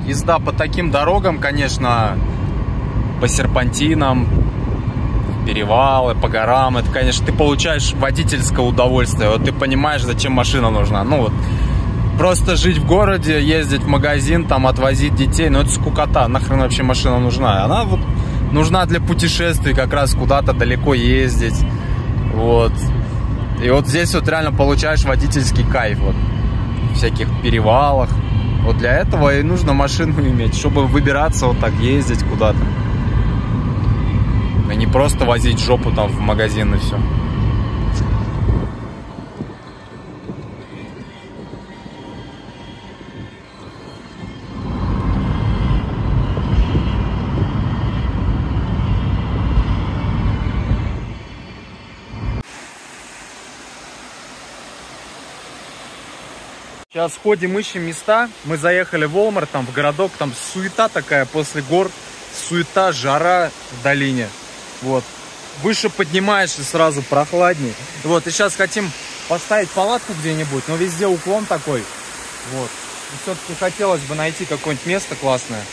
езда по таким дорогам, конечно, по серпантинам, перевалы, по горам, это, конечно, ты получаешь водительское удовольствие. Вот ты понимаешь, зачем машина нужна. Ну вот, просто жить в городе, ездить в магазин, там, отвозить детей, ну это скукота. Нахрен вообще машина нужна? Она вот нужна для путешествий, как раз куда-то далеко ездить. Вот. И вот здесь вот реально получаешь водительский кайф. Вот. В всяких перевалах. Вот для этого и нужно машину иметь, чтобы выбираться вот так, ездить куда-то. А не просто возить жопу там в магазин и все. Сейчас ходим, ищем места. Мы заехали в Walmart, там в городок, там суета такая после гор, суета, жара в долине. Вот. Выше поднимаешься, сразу прохладней. Вот, и сейчас хотим поставить палатку где-нибудь, но везде уклон такой. Вот. И все-таки хотелось бы найти какое-нибудь место классное.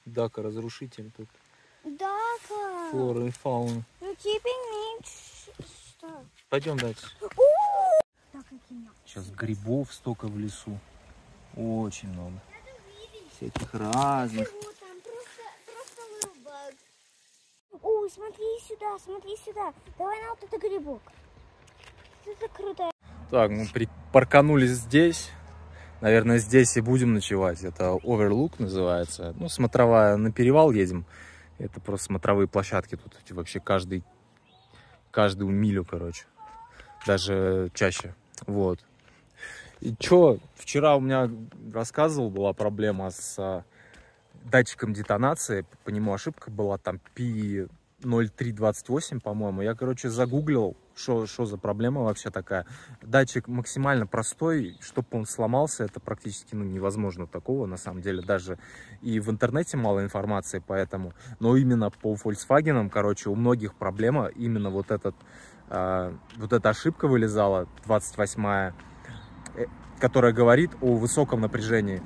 Дака, разрушитель тут. Дака. Флора и фауна. Пойдем дальше. Сейчас грибов столько в лесу. Очень много. Всяких разных. Ой, смотри сюда. Давай на вот этот грибок. Это круто. Так, мы припарканулись здесь. Наверное, здесь и будем ночевать. Это Overlook называется. Ну, смотровая, на перевал едем. Это просто смотровые площадки. Тут вообще каждую милю, короче. Даже чаще. Вот. И чё, вчера у меня рассказывал, была проблема с датчиком детонации. По нему ошибка была, там P0328, по-моему. Я, короче, загуглил, что за проблема вообще такая. Датчик максимально простой, чтобы он сломался, это практически невозможно такого, на самом деле. Даже и в интернете мало информации по этому. Но именно по Volkswagen, короче, у многих проблема. Именно вот эта ошибка вылезала, 28-я, которая говорит о высоком напряжении.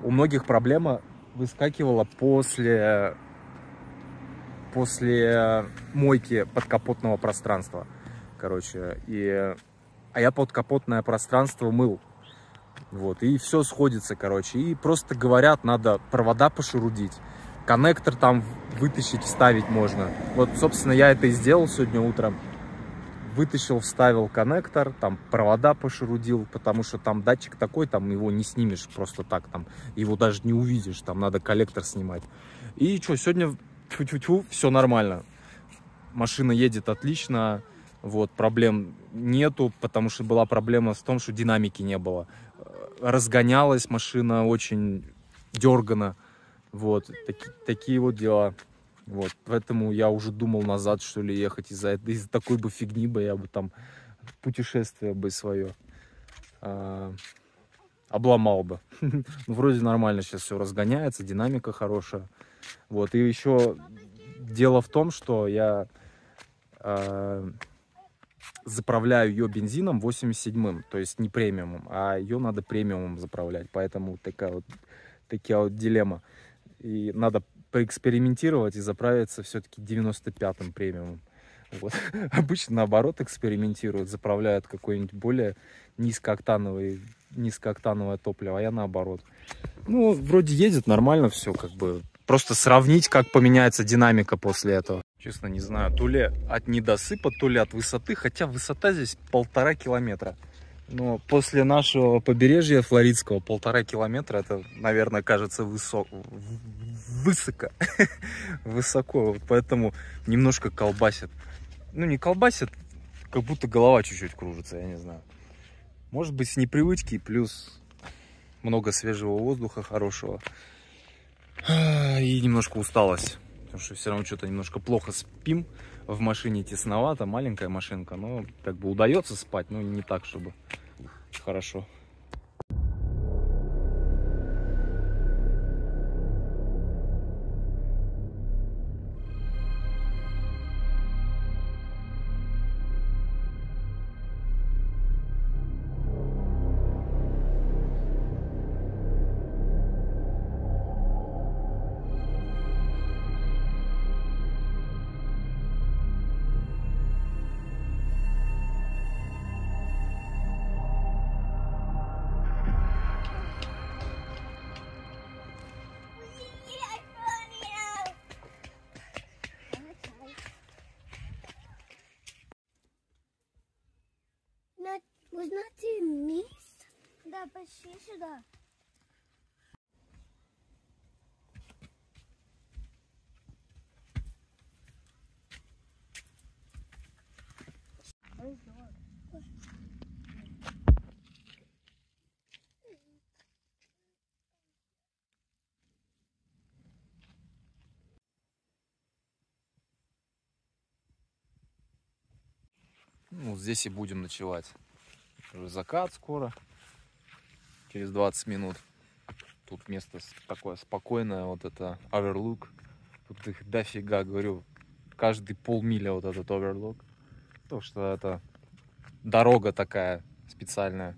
У многих проблема выскакивала после мойки подкапотного пространства. Короче, а я подкапотное пространство мыл. Вот, и все сходится, короче. И просто говорят, надо провода пошурудить. Коннектор там вытащить, вставить можно. Вот, собственно, я это и сделал сегодня утром. Вытащил, вставил коннектор, там провода пошурудил, потому что там датчик такой, там его не снимешь просто так, там его даже не увидишь, там надо коллектор снимать. И что, сегодня все нормально. Машина едет отлично, вот, проблем нету, потому что была проблема в том, что динамики не было. Разгонялась машина очень дергано, вот, такие вот дела. Вот, поэтому я уже думал назад, что ли, ехать из-за такой бы фигни бы я бы там путешествие бы свое обломал бы. Ну, вроде нормально сейчас все разгоняется, динамика хорошая. Вот, и еще дело в том, что я заправляю ее бензином 87-м, то есть не премиумом, а ее надо премиумом заправлять, поэтому такая вот дилемма. И надо поэкспериментировать и заправиться все-таки 95-м премиумом. Вот. Обычно наоборот экспериментируют, заправляют какое-нибудь более низкооктановое топливо, а я наоборот. Ну, вроде едет нормально все, как бы. Просто сравнить, как поменяется динамика после этого. Честно, не знаю, то ли от недосыпа, то ли от высоты, хотя высота здесь 1,5 километра. Но после нашего побережья флоридского 1,5 километра, это, наверное, кажется высоко. Высоко, вот поэтому немножко колбасит. Ну, не колбасит, как будто голова чуть-чуть кружится, я не знаю. Может быть, с непривычки, плюс много свежего воздуха хорошего. И немножко усталость, потому что все равно что-то немножко плохо спим. В машине тесновато, маленькая машинка, но как бы удается спать, но не так, чтобы хорошо. Да, почти сюда. Ну, здесь и будем ночевать. Уже закат скоро, через 20 минут. Тут место такое спокойное, вот это оверлук. Тут их дофига, говорю, каждый полмиля вот этот оверлук. Потому что это дорога такая специальная.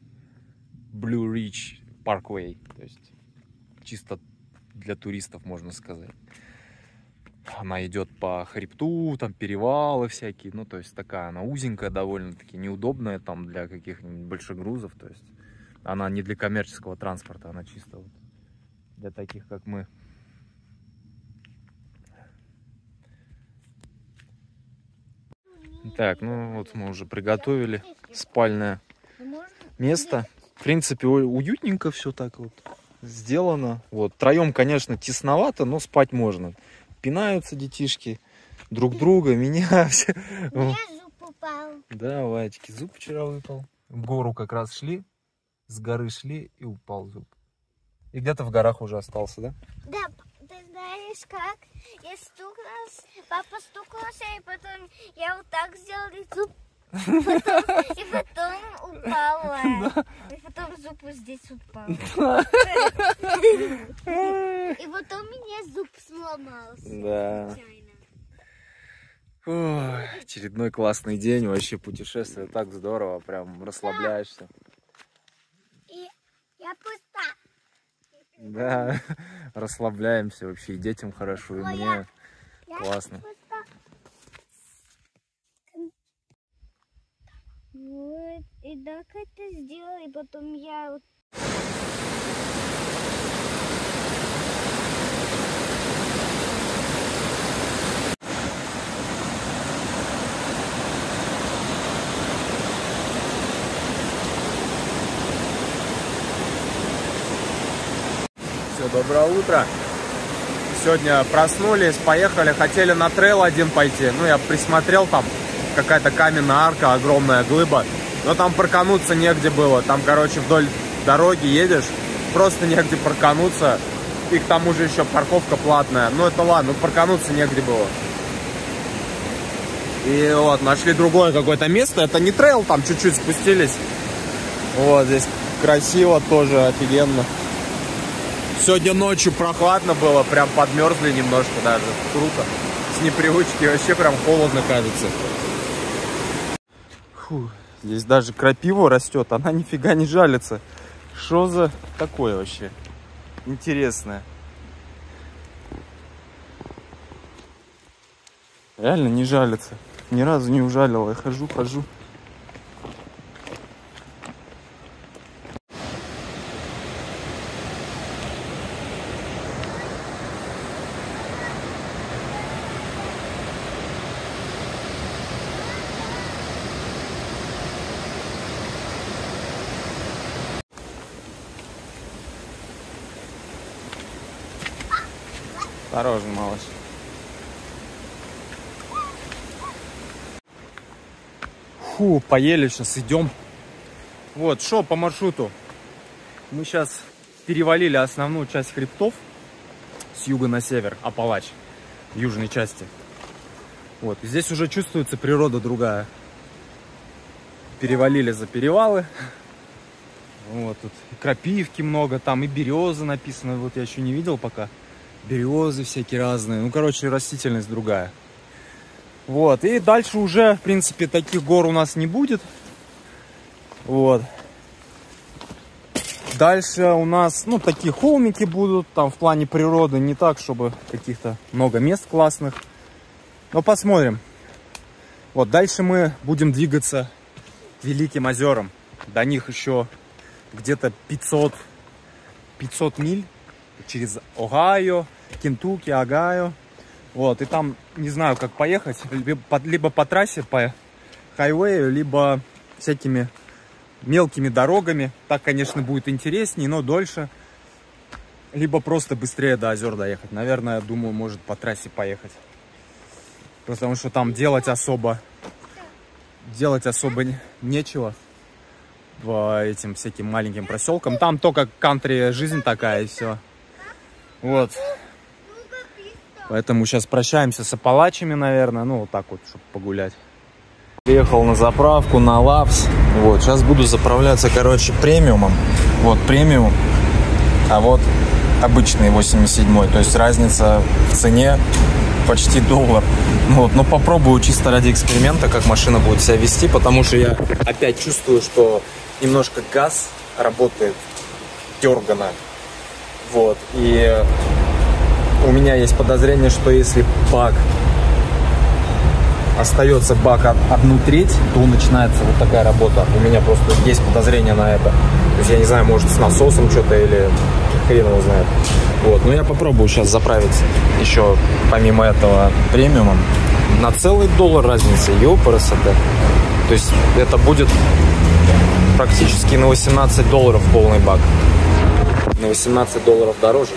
Blue Ridge Parkway. То есть чисто для туристов, можно сказать. Она идет по хребту, там перевалы всякие. Ну, то есть такая, она узенькая довольно-таки, неудобная там для каких-нибудь больших грузов. То есть она не для коммерческого транспорта, она чисто вот для таких, как мы. Так, ну вот мы уже приготовили спальное место. В принципе, уютненько все так вот сделано. Вот, втроем, конечно, тесновато, но спать можно. Пинаются детишки друг друга, меня. Все. У меня зуб упал. Да, Вадики, зуб вчера выпал. В гору как раз шли, с горы шли и упал зуб. И где-то в горах уже остался, да? Да, ты знаешь как? Я стукнулась, папа стукнулся, и потом я вот так сделала, и зуб. И потом упала. И потом зуб вот здесь упал. И потом у меня зуб сломался. Да. Ой, очередной классный день, вообще путешествие, так здорово, прям расслабляешься. И я пуста. Да, расслабляемся вообще, и детям хорошо, и мне классно. Вот, и так это сделала, и потом я вот... Все, доброе утро. Сегодня проснулись, поехали, хотели на трейл один пойти. Ну, я присмотрел, там какая-то каменная арка, огромная глыба. Но там паркануться негде было. Там, короче, вдоль дороги едешь, просто негде паркануться. И к тому же еще парковка платная. Ну, это ладно, но паркануться негде было. И вот, нашли другое какое-то место. Это не трейл, там чуть-чуть спустились. Вот, здесь красиво тоже, офигенно. Сегодня ночью прохладно было, прям подмерзли немножко даже. Круто. С непривычки вообще прям холодно кажется. Фу, здесь даже крапива растет, она нифига не жалится. Что за такое вообще? Интересное. Реально не жалится. Ни разу не ужалила. Я хожу. Осторожно, малыш. Фу, поели, сейчас идем. Вот, шо по маршруту. Мы сейчас перевалили основную часть хребтов с юга на север, Апалач, в южной части. Вот, и здесь уже чувствуется природа другая. Перевалили за перевалы. Вот, тут и крапивки много, там и березы написано. Вот я еще не видел пока. Березы всякие разные. Ну, короче, растительность другая. Вот. И дальше уже, в принципе, таких гор у нас не будет. Вот. Дальше у нас, ну, такие холмики будут. Там в плане природы не так, чтобы каких-то много мест классных. Но посмотрим. Вот. Дальше мы будем двигаться к Великим озерам. До них еще где-то 500 миль. Через Огайо, Кентукки, Огайо. Вот, и там не знаю, как поехать. Либо по трассе, по хайвею, либо всякими мелкими дорогами. Так, конечно, будет интереснее, но дольше. Либо просто быстрее до озер доехать. Наверное, я думаю, может по трассе поехать. Потому что там делать особо нечего по этим всяким маленьким проселкам. Там только кантри жизнь такая и все. Вот. Поэтому сейчас прощаемся с Апалачами, наверное. Ну, вот так вот, чтобы погулять. Приехал на заправку, на Лапс. Вот, сейчас буду заправляться, короче, премиумом. Вот, премиум. А вот обычный 87-й. То есть разница в цене почти $1. Вот, но попробую чисто ради эксперимента, как машина будет себя вести. Потому что я опять чувствую, что немножко газ работает дерганно. Вот, и у меня есть подозрение, что если бак остается бак 1/3, то начинается вот такая работа. У меня просто есть подозрение на это. То есть я не знаю, может с насосом что-то или хрен его знает. Вот, но я попробую сейчас заправить еще помимо этого премиумом. На целый $1 разница, ёпарасоте. То есть это будет практически на $18 полный бак. На $18 дороже.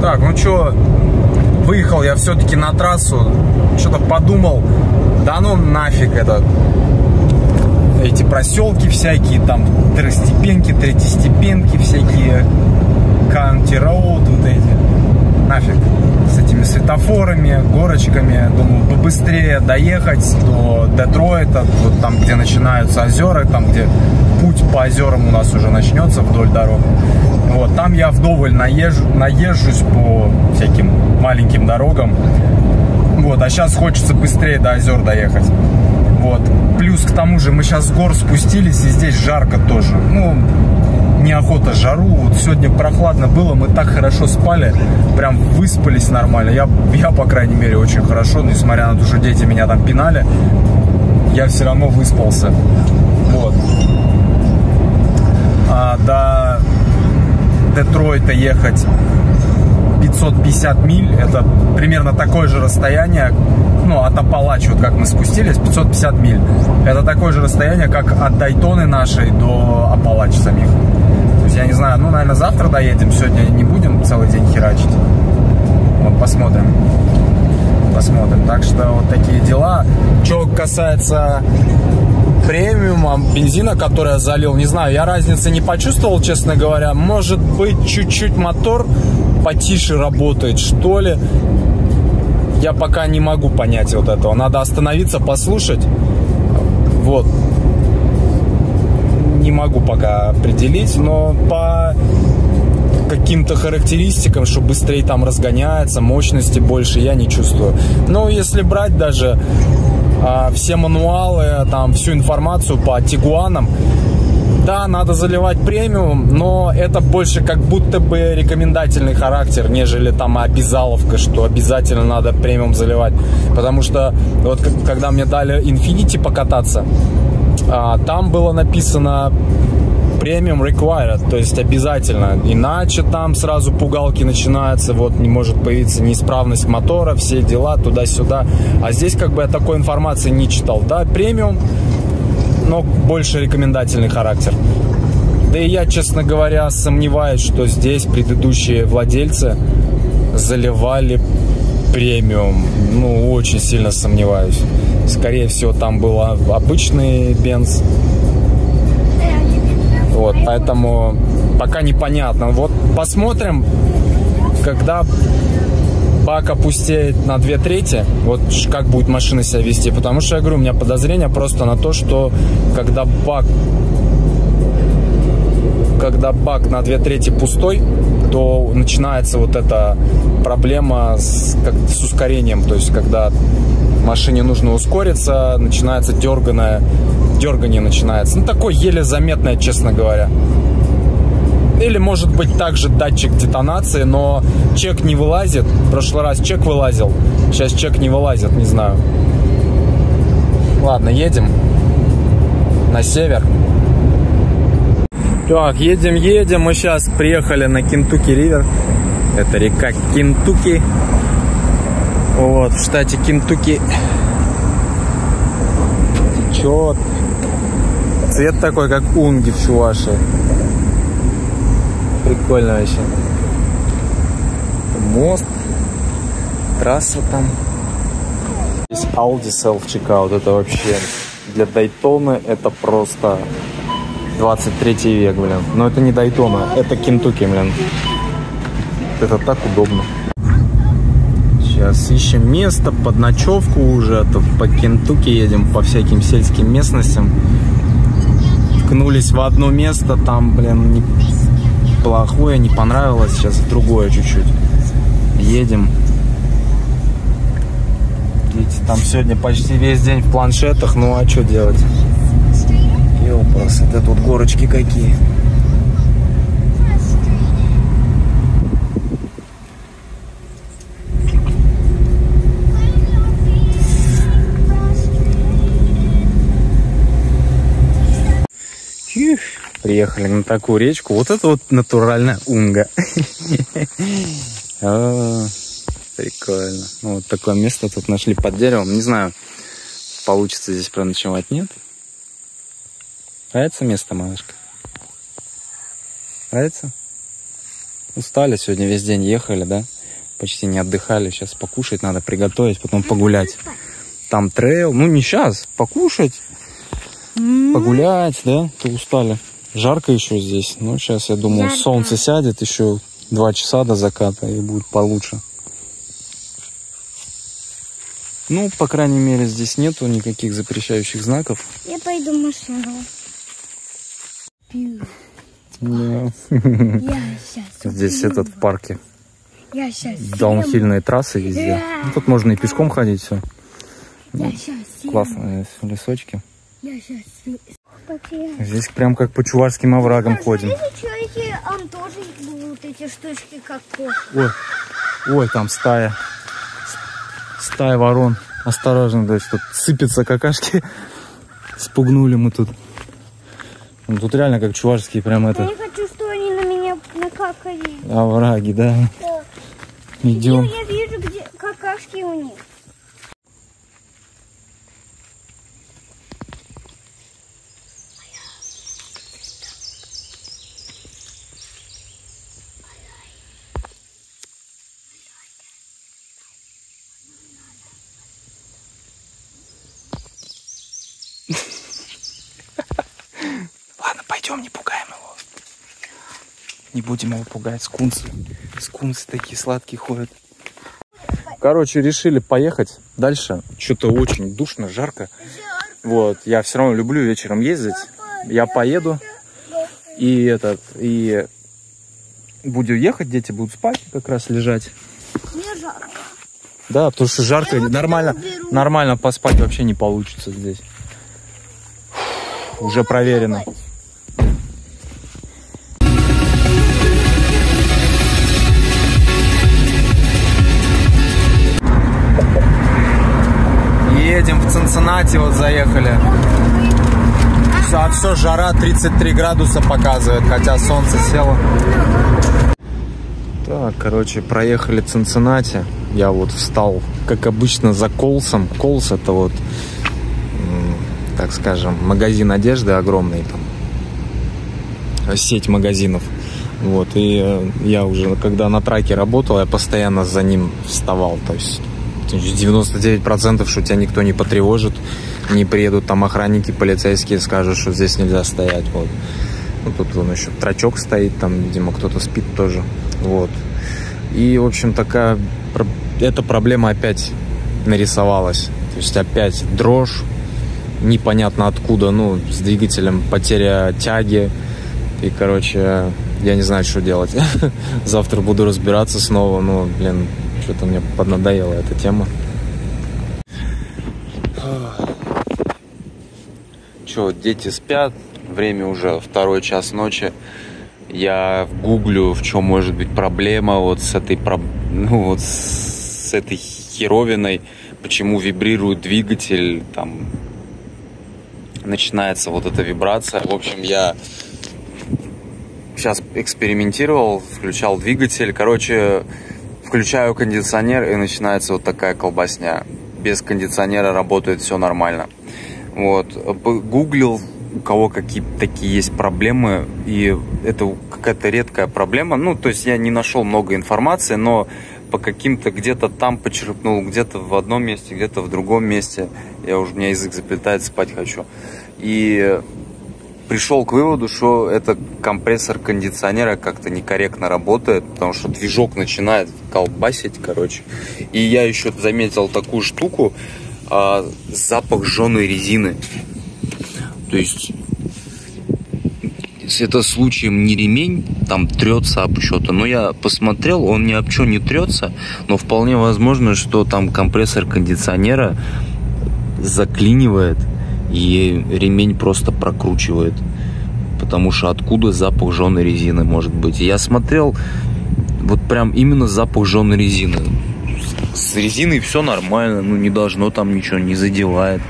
Так, ну что, выехал я все-таки на трассу. Что-то подумал, да ну нафиг эти проселки всякие, там второстепенки, третьестепенки всякие, county road вот эти. Нафиг. С этими светофорами, горочками. Думаю, побыстрее доехать до Детройта, вот там, где начинаются озера, там, где путь по озерам у нас уже начнется вдоль дорог. Вот, там я вдоволь наезжусь по всяким маленьким дорогам. Вот, а сейчас хочется быстрее до озер доехать. Вот. Плюс к тому же мы сейчас с гор спустились, и здесь жарко тоже. Ну, неохота жару. Вот сегодня прохладно было, мы так хорошо спали, прям выспались нормально. Я по крайней мере, очень хорошо, несмотря на то, что дети меня там пинали, я все равно выспался. Вот. А до Детройта ехать 550 миль, это примерно такое же расстояние, ну, от Апалачи, вот как мы спустились, 550 миль. Это такое же расстояние, как от Дайтоны нашей до Апалачи самих. То есть, я не знаю, ну, наверное, завтра доедем, сегодня не будем целый день херачить. Вот, посмотрим. Посмотрим. Так что вот такие дела. Что касается премиума, бензина, который я залил, не знаю, я разницы не почувствовал, честно говоря. Может быть, чуть-чуть мотор потише работает, что ли. Я пока не могу понять вот этого. Надо остановиться, послушать. Вот. Не могу пока определить, но по каким-то характеристикам, что быстрее там разгоняется, мощности больше, я не чувствую. Но если брать даже все мануалы, там всю информацию по Тигуанам, да, надо заливать премиум, но это больше как будто бы рекомендательный характер, нежели там обязаловка, что обязательно надо премиум заливать. Потому что вот когда мне дали Infiniti покататься, там было написано премиум required, то есть обязательно, иначе там сразу пугалки начинаются, вот не может появиться неисправность мотора, все дела туда-сюда. А здесь как бы я такой информации не читал. Да, премиум, но больше рекомендательный характер. Да и я, честно говоря, сомневаюсь, что здесь предыдущие владельцы заливали премиум. Ну, очень сильно сомневаюсь. Скорее всего, там был обычный бенз. Вот, поэтому пока непонятно. Вот посмотрим, когда бак опустеет на 2/3, вот как будет машина себя вести. Потому что, я говорю, у меня подозрение просто на то, что когда бак на 2/3 пустой, то начинается вот эта проблема с ускорением. То есть, когда машине нужно ускориться, начинается дергание начинается. Ну, такое еле заметное, честно говоря. Или, может быть, также датчик детонации, но чек не вылазит. В прошлый раз чек вылазил, сейчас чек не вылазит, не знаю. Ладно, едем на север. Так, едем. Мы сейчас приехали на Кентукки-ривер. Это река Кентукки. Вот, в штате Кентукки. Чё? Цвет такой, как унги в Чувашии. Прикольно вообще. Мост. Трасса там. Здесь Audi Self-Checkout. Это вообще для Дайтоны это просто 23 век, блин. Но это не Дайтона, это Кентукки, блин. Это так удобно. Сейчас ищем место под ночевку уже. Тут по Кентукки едем, по всяким сельским местностям. Ткнулись в одно место, там, блин, плохое, не понравилось. Сейчас в другое чуть-чуть. Едем. Видите, там сегодня почти весь день в планшетах. Ну а что делать? Ёлпас, это тут горочки какие. Приехали на такую речку. Вот это вот натуральная унга. Прикольно. Ну, вот такое место тут нашли под деревом. Не знаю, получится здесь проночевать, нет? Нравится место, малышка? Нравится? Устали сегодня, весь день ехали, да? Почти не отдыхали. Сейчас покушать надо, приготовить, потом погулять. Там трейл. Ну, не сейчас. Покушать. Погулять, да? То устали. Жарко еще здесь. Ну, сейчас, я думаю, жарко. Солнце сядет еще 2 часа до заката и будет получше. Ну, по крайней мере, здесь нету никаких запрещающих знаков. Я пойду в машину. Да. Здесь этот в парке. Даунхильные трассы везде. Ну, тут можно и пешком ходить, все. Ну, классно, здесь лесочки. Здесь прям как по чувашским оврагам ходим. Тоже будут эти штучки как ой, там стая. Стая ворон. Осторожно, дальше тут сыпятся какашки. Спугнули мы тут. Ну, тут реально как чувашские прям это. Я не хочу, что они на меня накакали. Овраги, да. Идем. Я вижу, где какашки у них. Ладно, пойдем, не пугаем его. Не будем его пугать. Скунсы. Скунсы такие сладкие ходят. Короче, решили поехать дальше. Что-то очень душно, жарко. Вот, я все равно люблю вечером ездить. Я поеду. И буду ехать, дети будут спать, как раз лежать. Мне жарко. Да, потому что жарко. Нормально поспать вообще не получится здесь. Уже проверено. Едем в Цинциннати, вот заехали. Все, жара 33 градуса показывает, хотя солнце село. Так, короче, проехали Цинциннати. Я вот встал, как обычно, за Колсом. Колс — это вот, так скажем, магазин одежды огромный, там, сеть магазинов. Вот, и я уже, когда на траке работал, я постоянно за ним вставал. То есть 99%, что тебя никто не потревожит, не приедут там охранники, полицейские, скажут, что здесь нельзя стоять. Вот. Ну, тут вон еще трачок стоит, там, видимо, кто-то спит тоже. Вот. И, в общем, эта проблема опять нарисовалась. То есть опять дрожь, непонятно откуда, ну, с двигателем потеря тяги. И, короче, я не знаю, что делать. Завтра буду разбираться снова, но, блин, что-то мне поднадоела эта тема. Че, дети спят, время уже 2 час ночи. Я гуглю, в чем может быть проблема вот с этой, вот с этой херовиной, почему вибрирует двигатель, там начинается вот эта вибрация. В общем, я сейчас экспериментировал, включал двигатель, короче, включаю кондиционер, и начинается вот такая колбасня. Без кондиционера работает все нормально. Вот. Гуглил, у кого какие такие есть проблемы, и это какая-то редкая проблема. Ну, то есть я не нашел много информации, но по каким-то где-то там почерпнул, где-то в одном месте, где-то в другом месте. У меня язык заплетает, спать хочу. И пришел к выводу, что это компрессор кондиционера как-то некорректно работает, потому что движок начинает колбасить, короче. И я еще заметил такую штуку, запах жженой резины. То есть, если это случаем не ремень, там трется об что-то. Но я посмотрел, он ни об что не трется, но вполне возможно, что там компрессор кондиционера заклинивает, и ремень просто прокручивает. Потому что откуда запах жженой резины может быть? И я смотрел, вот прям именно запах жженой резины. С резиной все нормально, ну не должно там ничего, не задевает.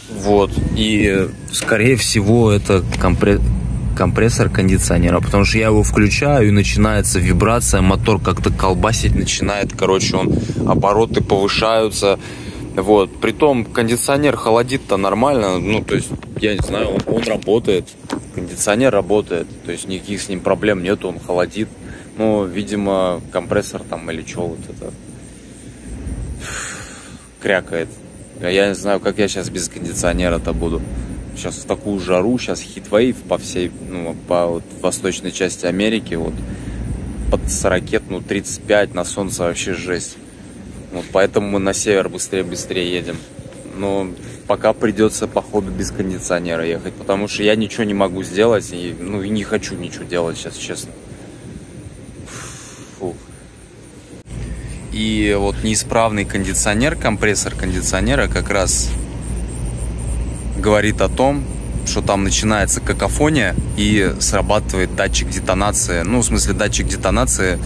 Вот, и скорее всего это компрессор кондиционера, потому что я его включаю, и начинается вибрация, мотор как-то колбасить начинает, короче, обороты повышаются, вот. Притом кондиционер холодит-то нормально, ну, то есть, я не знаю, он работает, кондиционер работает, то есть никаких с ним проблем нету, он холодит, ну, видимо, компрессор там или что вот это крякает. Я не знаю, как я сейчас без кондиционера-то буду. Сейчас в такую жару, сейчас хитвейв по всей, ну, по вот, восточной части Америки, вот, под 40, ну, 35 на солнце вообще жесть. Вот, поэтому мы на север быстрее едем. Но пока придется, походу, без кондиционера ехать, потому что я ничего не могу сделать, и, ну, и не хочу ничего делать сейчас, честно. Фух. И вот неисправный кондиционер, компрессор кондиционера как раз говорит о том, что там начинается какофония и срабатывает датчик детонации. Ну, в смысле, датчик детонации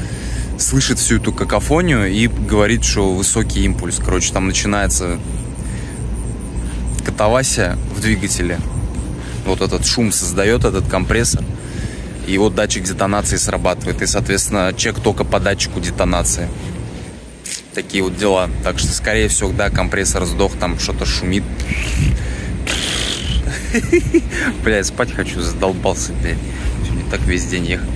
слышит всю эту какофонию и говорит, что высокий импульс. Короче, там начинается катавасия в двигателе. Вот этот шум создает этот компрессор. И вот датчик детонации срабатывает. И, соответственно, чек только по датчику детонации. Такие вот дела. Так что, скорее всего, да, компрессор сдох, там что-то шумит. Блядь, спать хочу, задолбался, блядь. Не так весь день ехать.